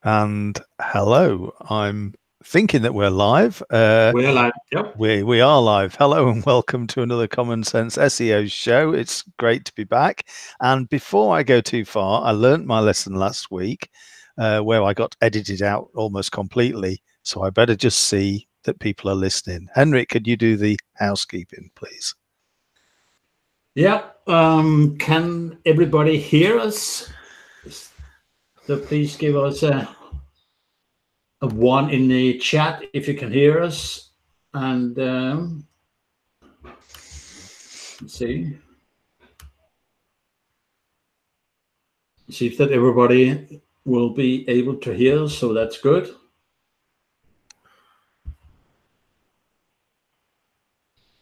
And hello, I'm thinking that we're live. We're live. Yep. We are live. Hello and welcome to another Common Sense SEO show. It's great to be back. And before I go too far, I learned my lesson last week where I got edited out almost completely. So I better just see that people are listening. Henrik, could you do the housekeeping, please? Yeah. Can everybody hear us? So please give us a one in the chat if you can hear us. And let's see if that everybody will be able to hear us. So that's good.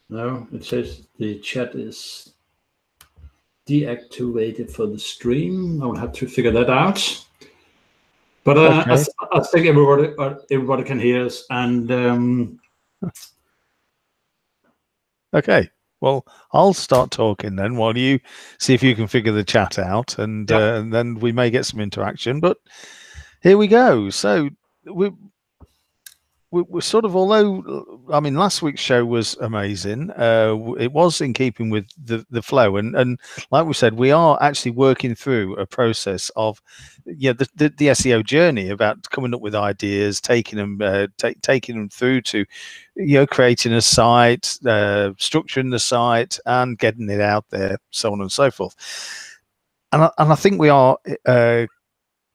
No, it says the chat is deactivated for the stream. I will have to figure that out. But okay. I think everybody can hear us. And okay. Well, I'll start talking then while you see if you can figure the chat out, and then we may get some interaction. But here we go. So we're sort of, although I mean last week's show was amazing, it was in keeping with the flow, and like we said, we are actually working through a process of the SEO journey, about coming up with ideas, taking them through to creating a site, structuring the site, and getting it out there, so on and so forth. And I think we are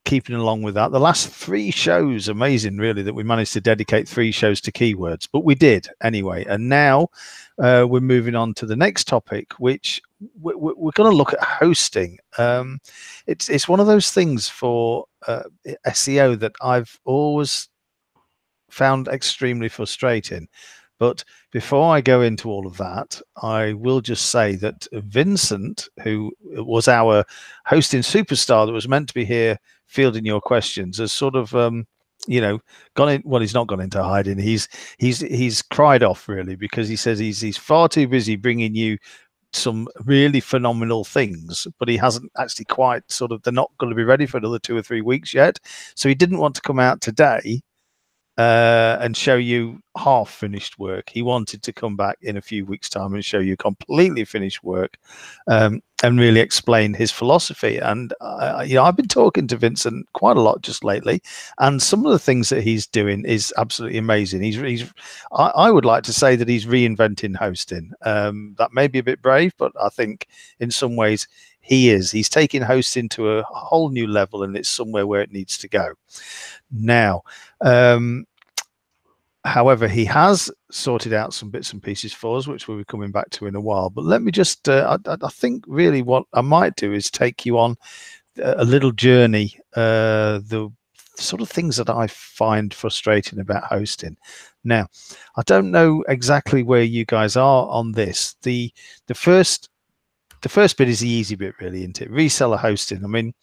keeping along with that. The last 3 shows, amazing really that we managed to dedicate 3 shows to keywords, but we did anyway. And now we're moving on to the next topic, which we're going to look at hosting. It's one of those things for SEO that I've always found extremely frustrating. But before I go into all of that, I will just say that Vincent, who was our hosting superstar that was meant to be here fielding your questions, has sort of gone in. Well, he's not gone into hiding. He's cried off really, because he says he's far too busy bringing you some really phenomenal things, but he hasn't actually quite they're not going to be ready for another 2 or 3 weeks yet. So he didn't want to come out today and show you half finished work. He wanted to come back in a few weeks' time and show you completely finished work, and really explain his philosophy. And I've been talking to Vincent quite a lot just lately, and some of the things that he's doing is absolutely amazing. I would like to say that he's reinventing hosting. That may be a bit brave, but I think in some ways he's taking hosting to a whole new level, and it's somewhere where it needs to go now. However, he has sorted out some bits and pieces for us, which we'll be coming back to in a while. But let me just, I think really what I might do is take you on a little journey, the sort of things that I find frustrating about hosting. Now, I don't know exactly where you guys are on this. The first bit is the easy bit really, isn't it? Reseller hosting. I mean,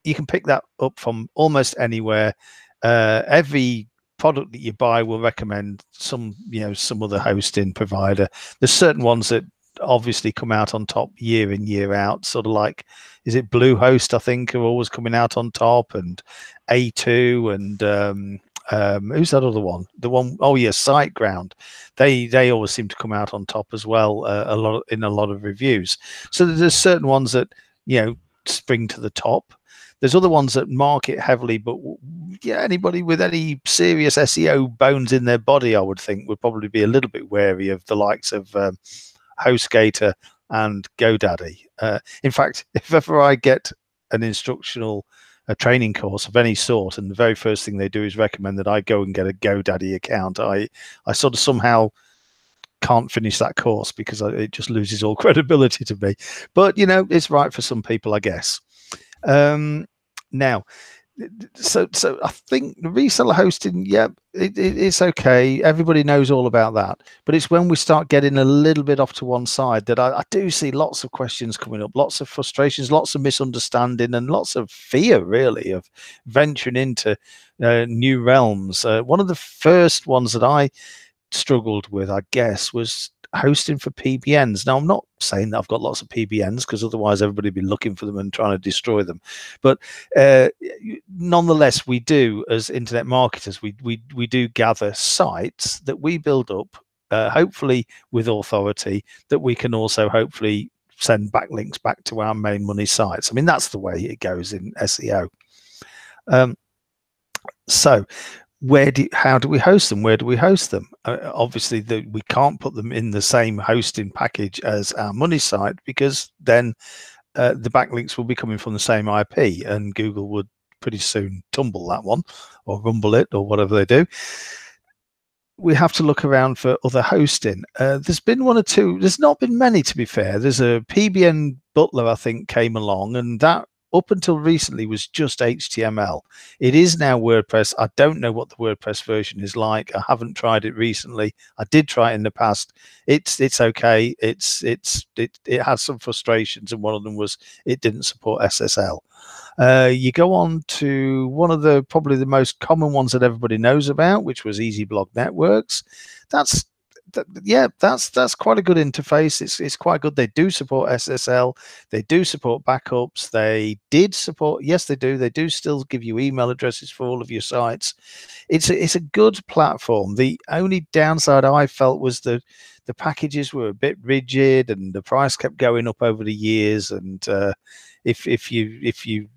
you can pick that up from almost anywhere. Every product that you buy will recommend some other hosting provider. There's certain ones that obviously come out on top year in, year out, sort of like, is it Bluehost, I think, are always coming out on top, and A2, and who's that other one? The one, oh yeah, SiteGround. They always seem to come out on top as well, in a lot of reviews. So there's certain ones that spring to the top. There's other ones that market heavily, but anybody with any serious SEO bones in their body, I would think, would probably be a little bit wary of the likes of HostGator and GoDaddy. In fact, if ever I get an instructional training course of any sort, and the very first thing they do is recommend that I go and get a GoDaddy account, I sort of somehow can't finish that course, because it just loses all credibility to me. But it's right for some people, I guess. Now, so I think the reseller hosting, it's okay. Everybody knows all about that. But it's when we start getting a little bit off to one side that I do see lots of questions coming up, lots of frustrations, lots of misunderstanding, and lots of fear, really, of venturing into new realms. One of the first ones that I struggled with, I guess, was hosting for PBNs. Now, I'm not saying that I've got lots of PBNs, because otherwise everybody would be looking for them and trying to destroy them. But nonetheless, we do, as internet marketers, we do gather sites that we build up, hopefully with authority, that we can also hopefully send backlinks back to our main money sites. I mean, that's the way it goes in SEO. So how do we host them? Where do we host them? Obviously, we can't put them in the same hosting package as our money site, because then the backlinks will be coming from the same IP, and Google would pretty soon tumble that one, or rumble it, or whatever they do. We have to look around for other hosting. There's been one or two. There's not been many, to be fair. There's a PBN Butler, I think, came along, and that up until recently was just HTML. It is now WordPress. I don't know what the WordPress version is like. I haven't tried it recently. I did try it in the past. It's okay. It has some frustrations, and one of them was it didn't support SSL. You go on to one of the probably the most common ones that everybody knows about, which was EasyBlog Networks. That's quite a good interface. It's quite good. They do support SSL. They do support backups. They did support, yes, they do. They do still give you email addresses for all of your sites. It's a good platform. The only downside I felt was the packages were a bit rigid, and the price kept going up over the years. And if you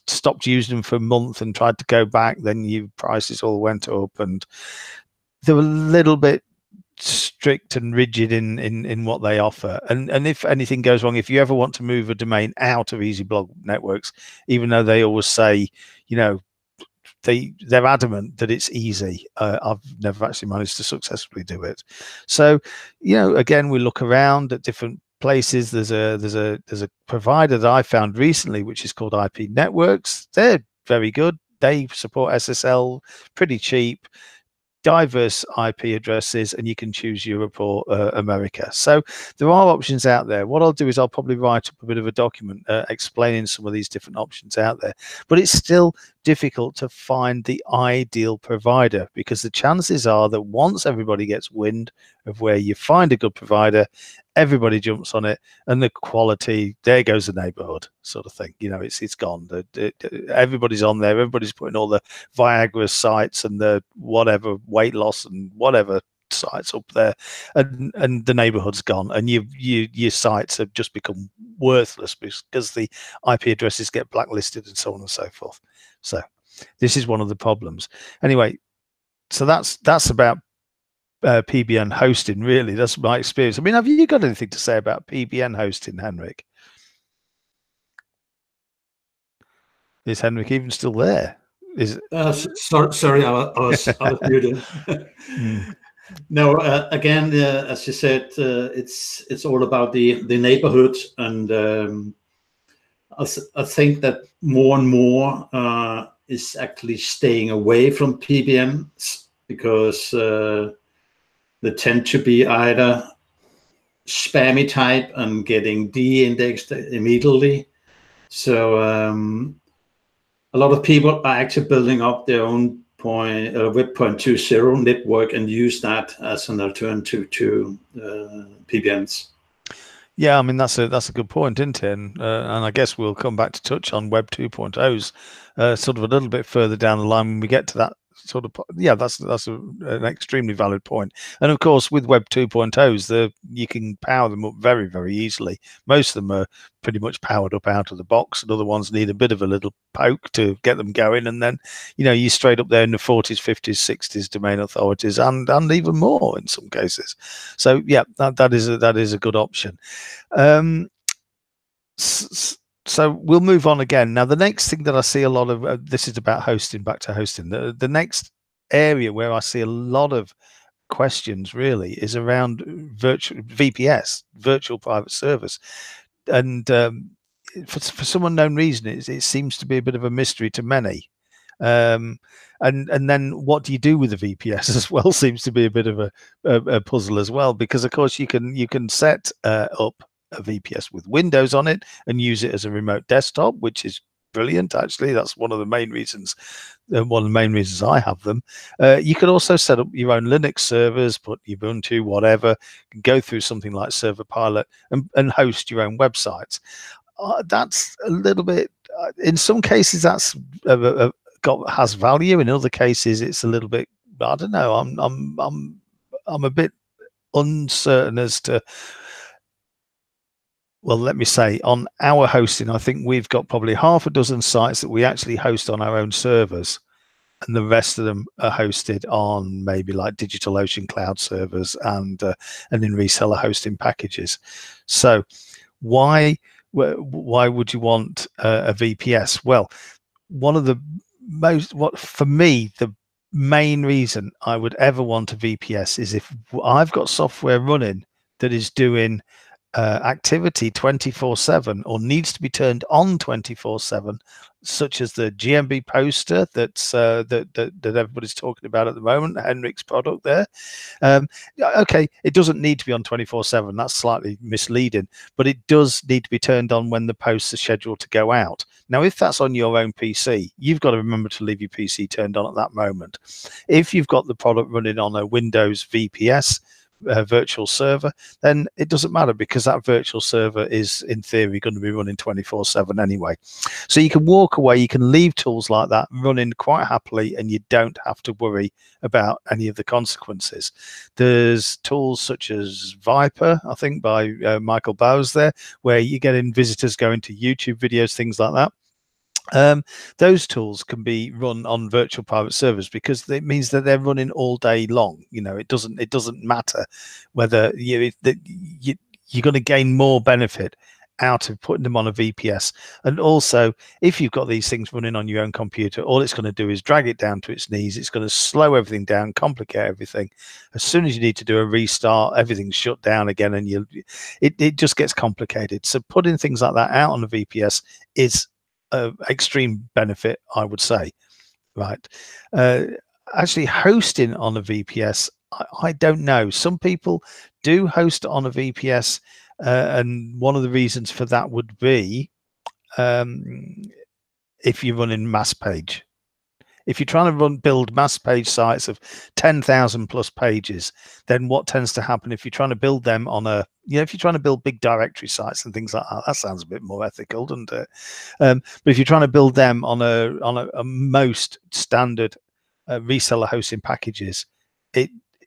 stopped using them for a month and tried to go back, then your prices all went up, and they were a little bit strict and rigid in what they offer. And if anything goes wrong, if you ever want to move a domain out of EasyBlog Networks, even though they always say, you know, they're adamant that it's easy, I've never actually managed to successfully do it. So, you know, again, we look around at different places. There's a provider that I found recently, which is called IP Networks. They're very good. They support SSL, pretty cheap, diverse IP addresses, and you can choose Europe or America. So there are options out there. What I'll do is I'll probably write up a bit of a document explaining some of these different options out there, but it's still difficult to find the ideal provider, because the chances are that once everybody gets wind of where you find a good provider, everybody jumps on it, and the quality, there goes the neighborhood sort of thing. You know, it's gone. Everybody's on there. Everybody's putting all the Viagra sites and the whatever weight loss and whatever sites up there, and the neighborhood's gone, and your sites have just become worthless because the IP addresses get blacklisted and so on and so forth. So this is one of the problems. Anyway, so that's about PBN hosting, really. That's my experience. I mean, have you got anything to say about PBN hosting, Henrik? Is Henrik even still there? Is sorry, I was muted. No, again, as you said, it's all about the neighborhood, and I think that more and more is actually staying away from PBNs, because they tend to be either spammy type and getting de-indexed immediately. So a lot of people are actually building up their own Web 2.0 network and use that as an alternative to PBNs. Yeah, I mean, that's a good point, isn't it? And I guess we'll come back to touch on Web 2.0s sort of a little bit further down the line when we get to that sort of. Yeah, that's an extremely valid point. And of course, with Web 2.0s, you can power them up very, very easily. Most of them are pretty much powered up out of the box, and other ones need a bit of a little poke to get them going. And then, you know, you're straight up there in the 40s, 50s, 60s domain authorities, and even more in some cases. So yeah, that is a good option. So we'll move on again. Now, the next thing that I see a lot of, this is about hosting, back to hosting. The next area where I see a lot of questions really is around VPS, virtual private service. And for some unknown reason, it seems to be a bit of a mystery to many. And then what do you do with the VPS as well seems to be a bit of a puzzle as well, because of course you can set up a VPS with Windows on it and use it as a remote desktop, which is brilliant. Actually, that's one of the main reasons. One of the main reasons I have them. You could also set up your own Linux servers, put Ubuntu, whatever, go through something like Server Pilot and host your own websites. That's a little bit. In some cases, that's has value. In other cases, it's a little bit. I don't know. I'm a bit uncertain as to. Well, let me say, on our hosting, I think we've got probably half a dozen sites that we actually host on our own servers, and the rest of them are hosted on maybe like DigitalOcean cloud servers and in reseller hosting packages. So why would you want a VPS? Well, one of the for me, the main reason I would ever want a VPS is if I've got software running that is doing activity 24/7 or needs to be turned on 24/7, such as the GMB poster that's that everybody's talking about at the moment, Henrik's product there. Okay, it doesn't need to be on 24/7. That's slightly misleading, but it does need to be turned on when the posts are scheduled to go out. Now, if that's on your own PC, you've got to remember to leave your PC turned on at that moment. If you've got the product running on a Windows VPS virtual server, then it doesn't matter, because that virtual server is in theory going to be running 24/7 anyway. So you can walk away, you can leave tools like that running quite happily, and you don't have to worry about any of the consequences. There's tools such as Viper, I think by Michael Bowes there, where you're getting visitors going to YouTube videos, things like that. Those tools can be run on virtual private servers, because it means that they're running all day long. You know, it doesn't matter whether you're going to gain more benefit out of putting them on a VPS. And also, if you've got these things running on your own computer, all it's going to do is drag it down to its knees. It's going to slow everything down, complicate everything. As soon as you need to do a restart, everything's shut down again, and it just gets complicated. So putting things like that out on a VPS is extreme benefit, I would say. Right. Actually hosting on a VPS, I don't know. Some people do host on a VPS, and one of the reasons for that would be if you're running mass page. If you're trying to build mass page sites of 10,000 plus pages, then what tends to happen if you're trying to build them on a, if you're trying to build big directory sites and things like that, that sounds a bit more ethical, doesn't it? But if you're trying to build them on a most standard reseller hosting packages,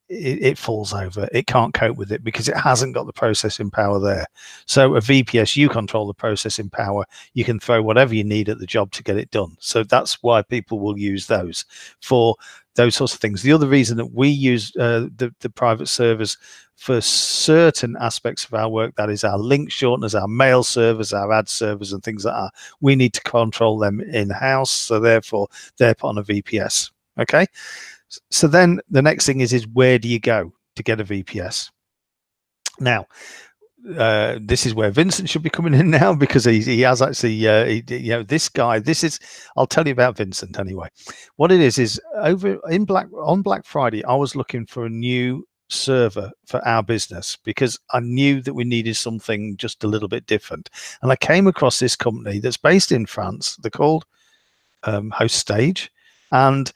it falls over. It can't cope with it because it hasn't got the processing power there. So a VPS, you control the processing power. You can throw whatever you need at the job to get it done. So that's why people will use those for those sorts of things. The other reason that we use the private servers for certain aspects of our work, that is our link shorteners, our mail servers, our ad servers and things like that, we need to control them in-house. So therefore they're put on a VPS. Okay. So then the next thing is where do you go to get a VPS? Now, this is where Vincent should be coming in now, because he has actually, this guy, I'll tell you about Vincent anyway. What it is over on Black Friday, I was looking for a new server for our business because I knew that we needed something just a little bit different. And I came across this company that's based in France. They're called HostStage, and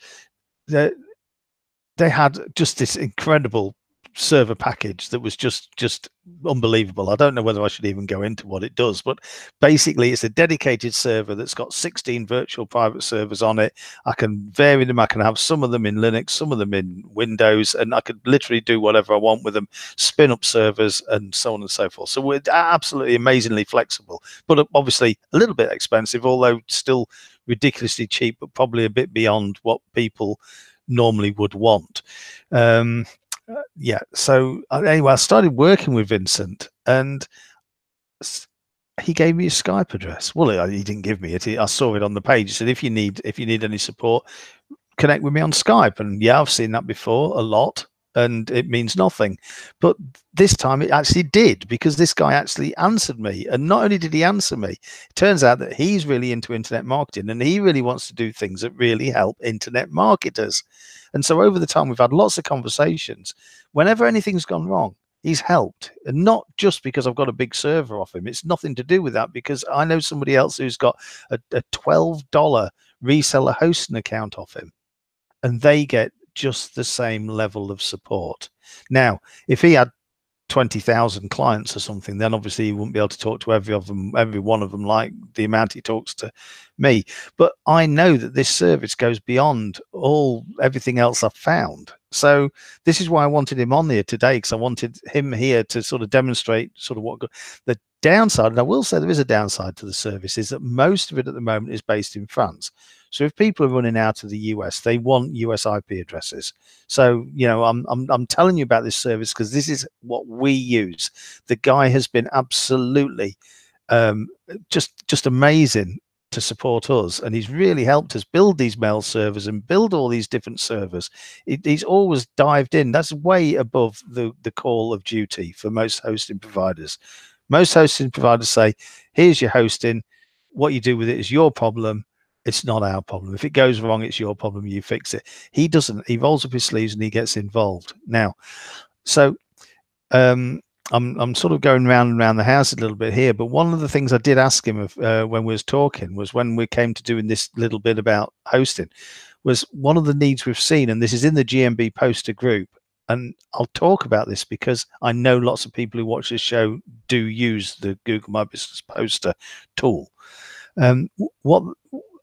they had just this incredible server package that was just unbelievable. I don't know whether I should even go into what it does, but basically it's a dedicated server that's got 16 virtual private servers on it. I can vary them. I can have some of them in Linux, some of them in Windows, and I could literally do whatever I want with them, spin up servers and so on and so forth. So we're absolutely amazingly flexible, but obviously a little bit expensive, although still ridiculously cheap, but probably a bit beyond what people normally would want. So anyway, I started working with Vincent, and he gave me a Skype address. Well, he didn't give me it. I saw it on the page. He said, if you need any support, connect with me on Skype. And yeah, I've seen that before a lot, and it means nothing. But this time it actually did, because this guy actually answered me. And not only did he answer me, it turns out that he's really into internet marketing, and he really wants to do things that really help internet marketers. And so over the time, we've had lots of conversations. Whenever anything's gone wrong, He's helped, and not just because I've got a big server off him. It's nothing to do with that, because I know somebody else who's got a $12 reseller hosting account off him, and they get just the same level of support. Now, if he had 20,000 clients or something, then obviously he wouldn't be able to talk to every one of them like the amount he talks to me. But I know that this service goes beyond everything else I've found. So this is why I wanted him on here today, because I wanted him here to sort of demonstrate sort of what the downside, and I will say there is a downside to the service, is that most of it at the moment is based in France. So if people are running out of the US, they want US IP addresses. So, you know, I'm telling you about this service because this is what we use. The guy has been absolutely just amazing to support us, and he's really helped us build these mail servers and build all these different servers. He's always dived in. That's way above the call of duty for most hosting providers. Most hosting providers say, here's your hosting, what you do with it is your problem. It's not our problem. If it goes wrong, it's your problem. You fix it. He doesn't. He rolls up his sleeves and he gets involved. Now, so I'm sort of going round and round the house a little bit here. But one of the things I did ask him when we was talking was, when we came to doing this little bit about hosting, was one of the needs we've seen, and this is in the GMB poster group. And I'll talk about this because I know lots of people who watch this show do use the Google My Business Poster tool. What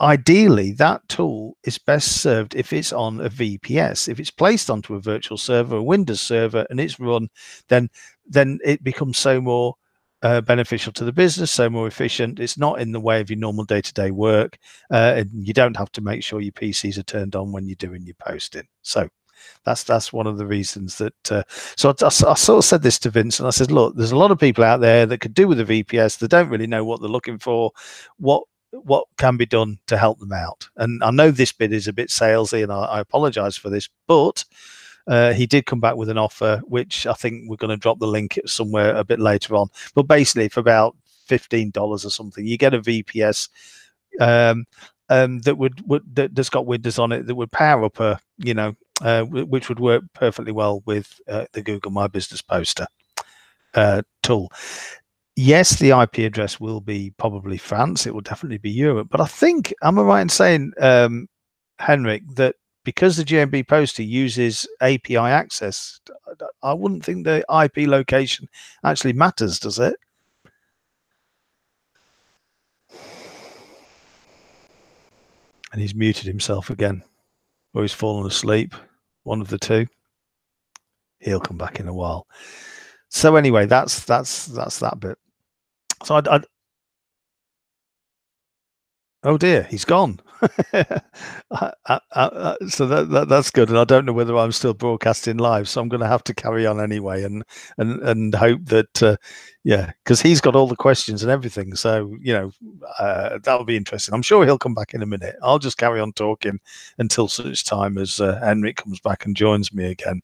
ideally, that tool is best served if it's on a VPS. If it's placed onto a virtual server, a Windows server, and it's run, then it becomes so more beneficial to the business, so more efficient. It's not in the way of your normal day-to-day work, and you don't have to make sure your PCs are turned on when you're doing your posting. So that's one of the reasons that so I sort of said this to Vince, and I said, look, there's a lot of people out there that could do with a VPS. They don't really know what they're looking for, what can be done to help them out. And I know this bit is a bit salesy, and I apologize for this, but he did come back with an offer, which I think we're going to drop the link somewhere a bit later on. But basically, for about $15 or something, you get a VPS that's got Windows on it, that would power up a, which would work perfectly well with the Google My Business Poster tool. Yes, the IP address will be probably France. It will definitely be Europe. But I think, am I right in saying, Henrik, that because the GMB poster uses API access, I wouldn't think the IP location actually matters, does it? And he's muted himself again, or he's fallen asleep. One of the two. He'll come back in a while. So anyway, that's that bit. So oh dear, he's gone. So that's good, and I don't know whether I'm still broadcasting live, so I'm going to have to carry on anyway, and hope that yeah, because he's got all the questions and everything, so that'll be interesting. I'm sure he'll come back in a minute. I'll just carry on talking until such time as Henrik comes back and joins me again.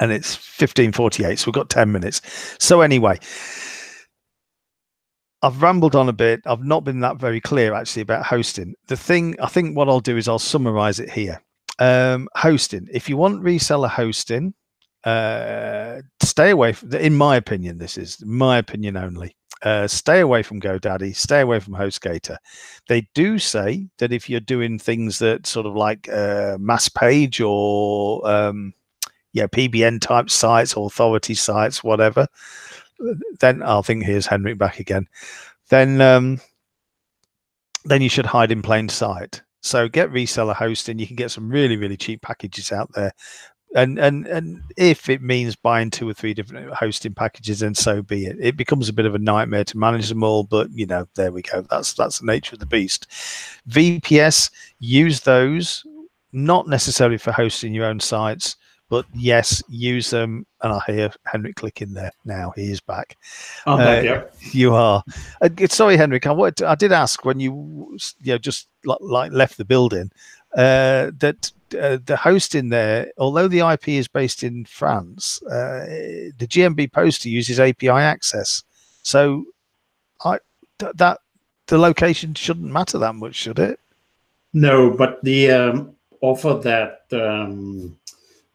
And it's 15:48, so we've got 10 minutes. So anyway, I've rambled on a bit. I've not been that very clear actually about hosting. The thing, I think what I'll do is I'll summarize it here. Hosting. If you want reseller hosting, stay away from, in my opinion, this is my opinion only. Stay away from GoDaddy, stay away from HostGator. They do say that if you're doing things that sort of like mass page or PBN type sites, authority sites, whatever, then I'll think, here's Henrik back again. Then you should hide in plain sight. So get reseller hosting. You can get some really, really cheap packages out there. And if it means buying 2 or 3 different hosting packages, then so be it. It becomes a bit of a nightmare to manage them all, but there we go. That's the nature of the beast. VPS, use those, not necessarily for hosting your own sites, but yes, use them. And I hear Henrik clicking there now. He is back. I'm back, yeah. You are. Sorry, Henrik. I did ask when you just like left the building that the hosting there, although the IP is based in France, the GMB poster uses API access. So the location shouldn't matter that much, should it? No, but the offer that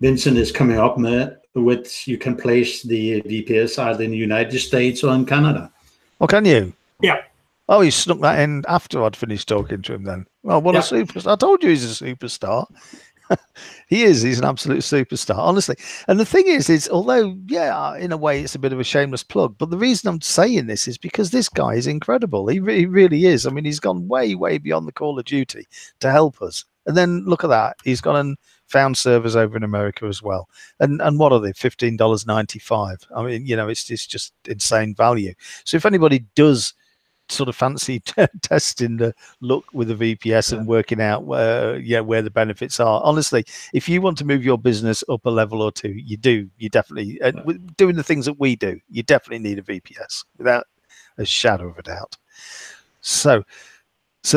Vincent is coming up with, you can place the VPS either in the United States or in Canada. Oh, can you? Yeah. Oh, he snuck that in after I'd finished talking to him then. Well, what a superstar. I told you he's a superstar. He is. He's an absolute superstar, honestly. And the thing is although, yeah, in a way, it's a bit of a shameless plug, but the reason I'm saying this is because this guy is incredible. He really is. I mean, he's gone way, way beyond the call of duty to help us. And then look at that. He's gone and found servers over in America as well. And what are they? $15.95. I mean, you know, it's just insane value. So if anybody does sort of fancy testing the look with the VPS and working out where the benefits are. Honestly, if you want to move your business up a level or two, you definitely doing the things that we do, you definitely need a VPS without a shadow of a doubt. So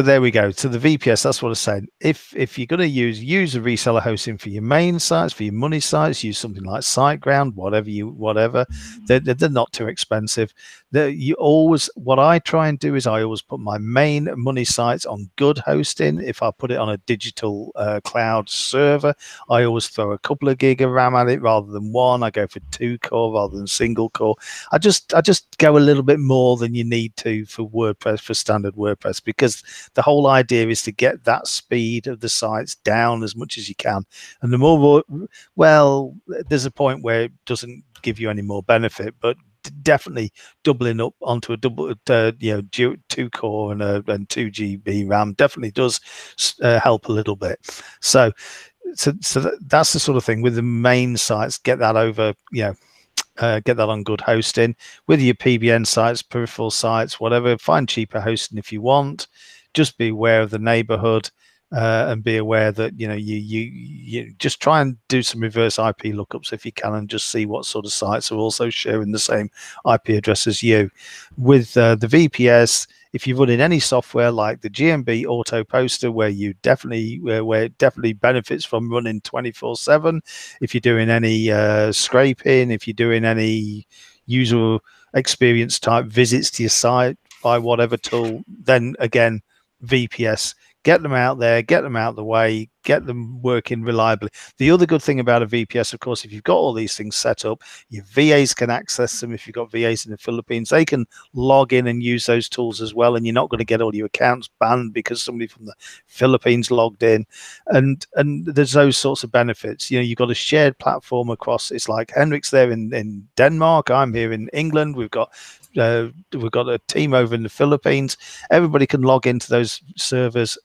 there we go. So the VPS, that's what I'm saying. If you're going to use a reseller hosting for your main sites, for your money sites, use something like SiteGround, whatever. They're not too expensive. What I try and do is I always put my main money sites on good hosting. If I put it on a digital cloud server, I always throw a couple of gig of RAM at it rather than one. I go for 2 core rather than single core. I just go a little bit more than you need to for WordPress, for standard WordPress, because the whole idea is to get that speed of the sites down as much as you can. And the more, well, there's a point where it doesn't give you any more benefit, but definitely doubling up onto a 2 core and 2 GB RAM definitely does help a little bit. So that's the sort of thing with the main sites. Get that over, get that on good hosting. With your PBN sites, peripheral sites, whatever, find cheaper hosting if you want. Just be aware of the neighborhood and be aware that you just try and do some reverse IP lookups if you can, and just see what sort of sites are also sharing the same IP address as you. With the VPS, if you're running any software like the GMB Auto Poster, where it definitely benefits from running 24/7. If you're doing any scraping, if you're doing any user experience type visits to your site by whatever tool, then again, VPS. Get them out there, get them out of the way, get them working reliably. The other good thing about a VPS, of course, if you've got all these things set up, your VAs can access them. If you've got VAs in the Philippines, they can log in and use those tools as well. And you're not going to get all your accounts banned because somebody from the Philippines logged in. And there's those sorts of benefits. You've got a shared platform across. It's like Henrik's there in Denmark. I'm here in England. We've got a team over in the Philippines. Everybody can log into those servers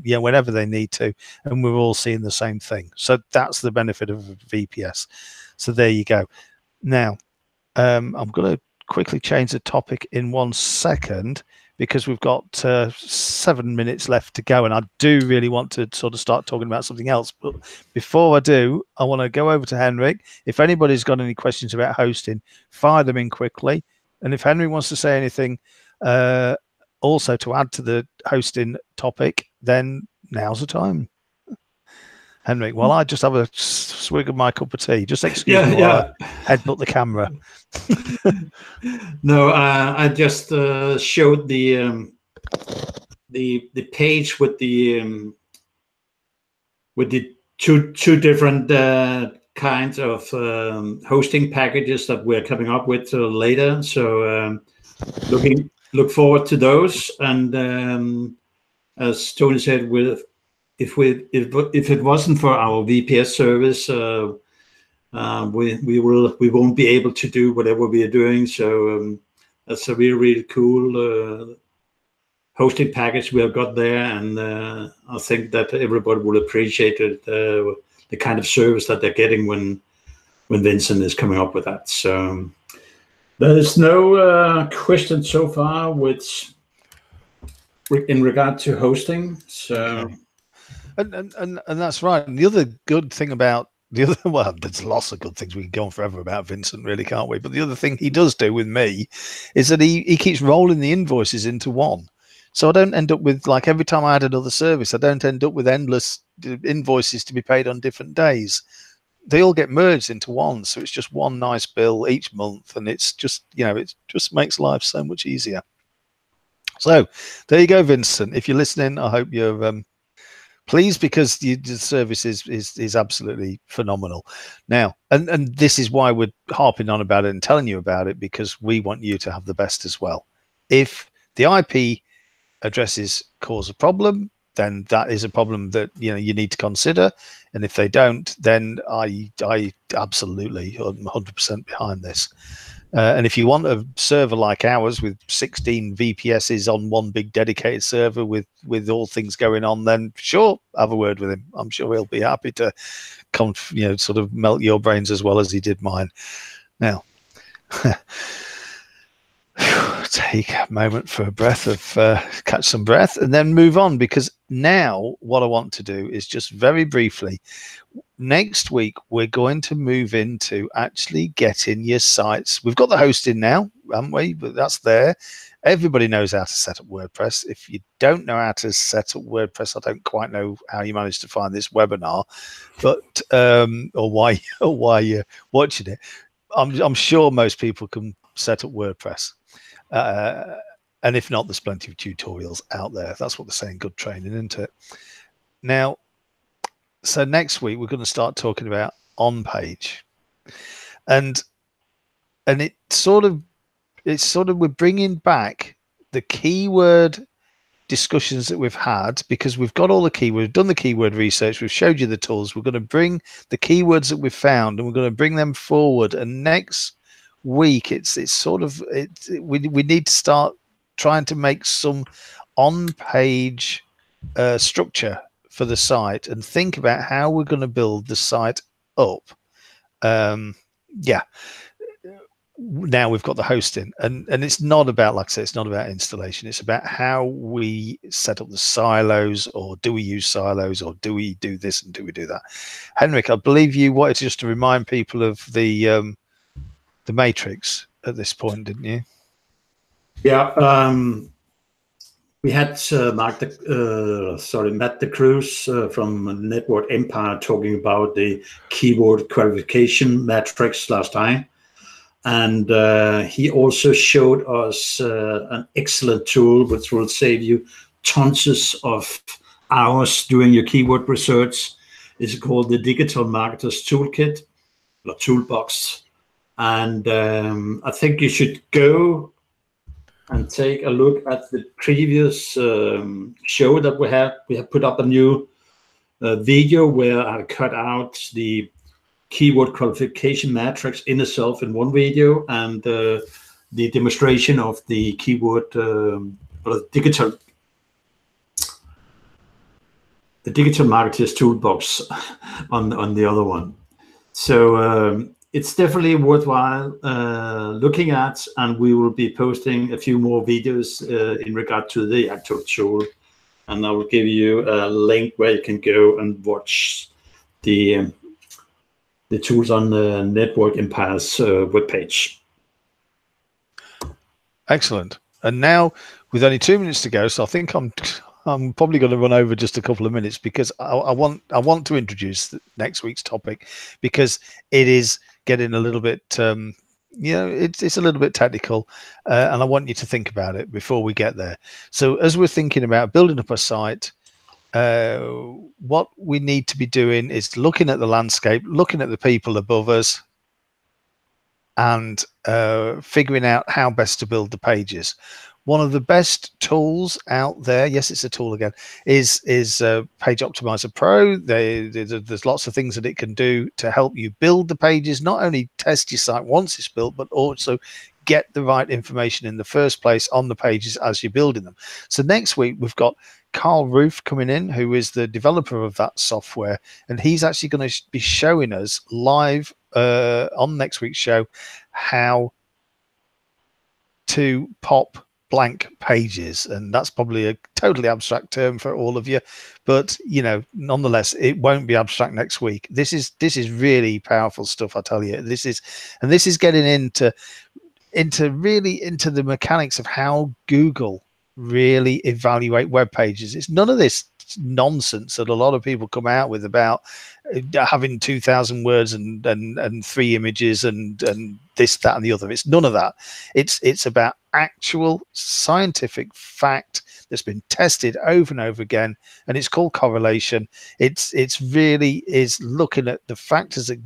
whenever they need to, and we're all seeing the same thing. So that's the benefit of VPS. So there you go. Now I'm going to quickly change the topic in 1 second, because we've got 7 minutes left to go, and I do really want to sort of start talking about something else. But before I do, I want to go over to Henrik. If anybody's got any questions about hosting, fire them in quickly. And if Henry wants to say anything also to add to the hosting topic, then now's the time. Henrik, while I just have a swig of my cup of tea, just excuse me while I headbutt the camera. No, I just showed the page with the two different kinds of hosting packages that we're coming up with later. So look forward to those. And as Tony said, if it wasn't for our VPS service, we won't be able to do whatever we are doing. So that's a really cool hosting package we have got there, and I think that everybody will appreciate it, the kind of service that they're getting when Vincent is coming up with that. So there's no question so far in regard to hosting. So and that's right. And the other good thing about well, there's lots of good things we can go on forever about Vincent, really, can't we? But the other thing he does do with me is that he keeps rolling the invoices into one. So I don't end up with, like, every time I add another service, I don't end up with endless invoices to be paid on different days. They all get merged into one. So it's just one nice bill each month. And it's just, it just makes life so much easier. So there you go, Vincent. If you're listening, I hope you're please, because the service is absolutely phenomenal. Now, and this is why we're harping on about it and telling you about it, because we want you to have the best as well. If the IP addresses cause a problem, then that is a problem that you need to consider. And if they don't, then I absolutely 100% behind this. And if you want a server like ours with 16 VPSs on one big dedicated server with all things going on, then sure, have a word with him. I'm sure he'll be happy to sort of melt your brains as well as he did mine. Now, take a moment for a breath of catch some breath and then move on, because now what I want to do is just very briefly, next week we're going to move into actually getting your sites. We've got the hosting now, haven't we? But that's there. Everybody knows how to set up WordPress. If you don't know how to set up WordPress, I don't quite know how you managed to find this webinar, but or why you're watching it. I'm sure most people can set up WordPress. And if not, there's plenty of tutorials out there. That's what they're saying, good training, isn't it? Now, so next week we're going to start talking about on page, and it's sort of we're bringing back the keyword discussions that we've had, because we've got all the keywords, we've done the keyword research, we've showed you the tools. We're going to bring the keywords that we've found and we're going to bring them forward. And next week we need to start trying to make some on-page structure for the site and think about how we're going to build the site up. Now we've got the hosting, and it's not about, like I say, it's not about installation. It's about how we set up the silos, or do we use silos, or do we do this and do we do that? Henrik, I believe you wanted just to remind people of the matrix at this point, didn't you? Yeah, we had Matt de Cruz from Network Empire talking about the keyword qualification matrix last time. And he also showed us an excellent tool which will save you tons of hours doing your keyword research. It's called the Digital Marketers Toolkit, or Toolbox. And I think you should go and take a look at the previous show that we have. We have put up a new video where I cut out the keyword qualification matrix in itself in one video, and the demonstration of the keyword the digital marketers toolbox on the other one. So it's definitely worthwhile looking at, and we will be posting a few more videos in regard to the actual tool, and I will give you a link where you can go and watch the tools on the Network Empire's webpage. Excellent. And now, with only 2 minutes to go, so I think I'm probably going to run over just a couple of minutes, because I want to introduce next week's topic, because it is getting a little bit it's a little bit technical, and I want you to think about it before we get there. So as we're thinking about building up a site, what we need to be doing is looking at the landscape, looking at the people above us, and figuring out how best to build the pages. One of the best tools out there, yes, it's a tool again, is Page Optimizer Pro. There's lots of things that it can do to help you build the pages, not only test your site once it's built, but also get the right information in the first place on the pages as you're building them. So next week we've got Carl Roof coming in, who is the developer of that software, and he's actually going to be showing us live on next week's show how to pop blank pages. And that's probably a totally abstract term for all of you, but nonetheless, it won't be abstract next week. This is really powerful stuff, I tell you. This is getting into the mechanics of how Google really evaluate web pages. It's none of this nonsense that a lot of people come out with about having 2,000 words and 3 images and this, that, and the other. It's none of that. It's about actual scientific fact that's been tested over and over again, and it's called correlation. It's really is looking at the factors that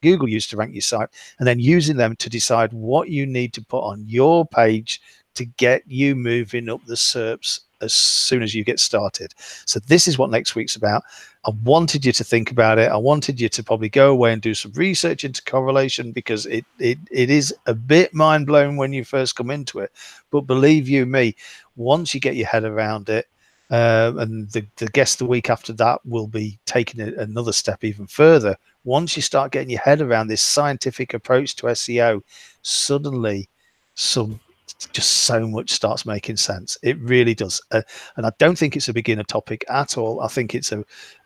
Google used to rank your site, and then using them to decide what you need to put on your page to get you moving up the SERPs as soon as you get started. So this is what next week's about. I wanted you to think about it. I wanted you to probably go away and do some research into correlation, because it is a bit mind-blowing when you first come into it. But believe you me, once you get your head around it, and the guest the week after that will be taking it another step even further. Once you start getting your head around this scientific approach to SEO, suddenly just so much starts making sense. It really does. And I don't think it's a beginner topic at all. I think it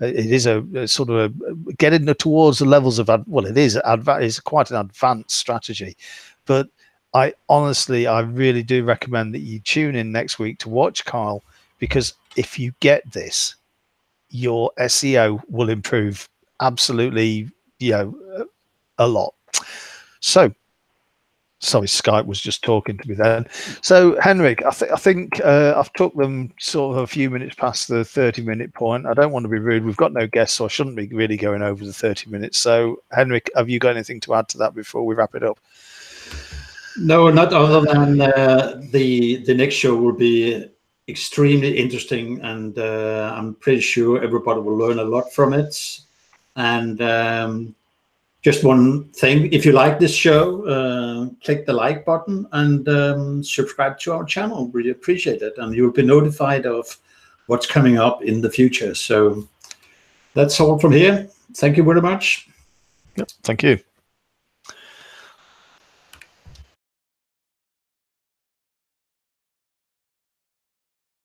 is a sort of getting towards the levels of, well, it is quite an advanced strategy. But I really do recommend that you tune in next week to watch Kyle, because if you get this, your SEO will improve absolutely, a lot. So, sorry, Skype was just talking to me then. So, Henrik, I think I've took them sort of a few minutes past the 30-minute point. I don't want to be rude. We've got no guests, so I shouldn't be really going over the 30 minutes. So, Henrik, have you got anything to add to that before we wrap it up? No, not other than the next show will be extremely interesting, and I'm pretty sure everybody will learn a lot from it. And just one thing, if you like this show, click the like button and subscribe to our channel. Really appreciate it, and you'll be notified of what's coming up in the future. So that's all from here. Thank you very much. Yep, thank you.